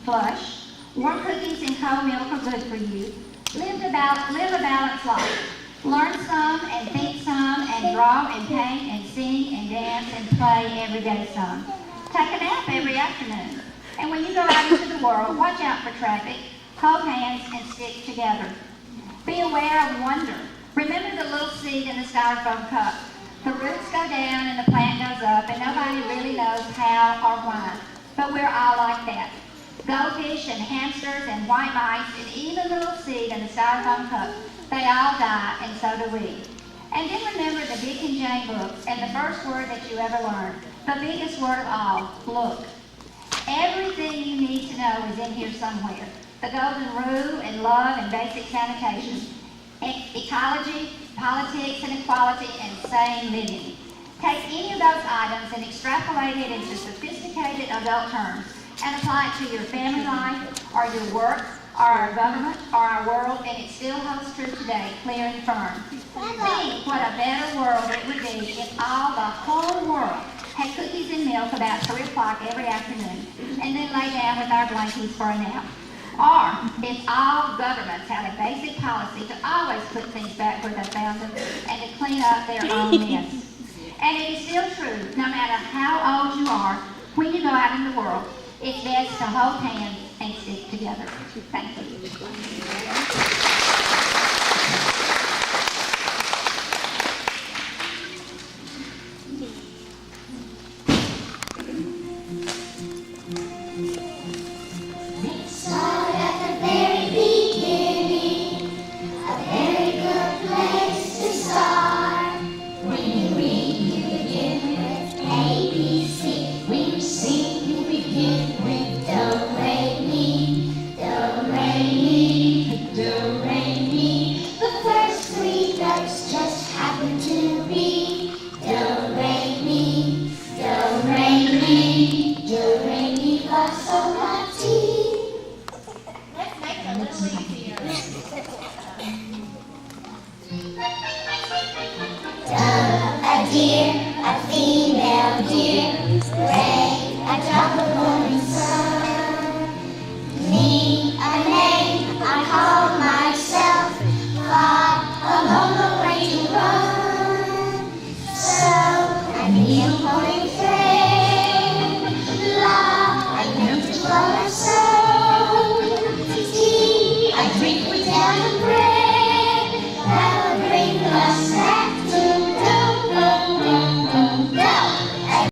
flush. Warm cookies and cold milk are good for you. Live a balanced life. Learn some and think some and draw and paint and sing and dance and play every day some. Take a nap every afternoon. And when you go out into the world, watch out for traffic. Hold hands and stick together. Be aware of wonder. Remember the little seed in the styrofoam cup. The roots go down and the plant goes up, and nobody really knows how or why. But we're all like that. Goldfish and hamsters and white mice and even the little seed in the styrofoam cup, they all die, and so do we. And then remember the Dick and Jane books and the first word that you ever learned, the biggest word of all, look. Everything you need to know is in here somewhere. The golden rule and love and basic sanitation, ecology, politics and equality, and sane living. Take any of those items and extrapolate it into sophisticated adult terms and apply it to your family life or your work or our government or our world, and it still holds true today, clear and firm. Think what a better world it would be if the whole world had cookies and milk about 3 o'clock every afternoon and then lay down with our blankets for a nap. Or if all governments had a basic policy to always put things back where they found them and to clean up their own mess. And it is still true, no matter how old you are, when you go out in the world, it's best to hold hands and stick together. Thank you.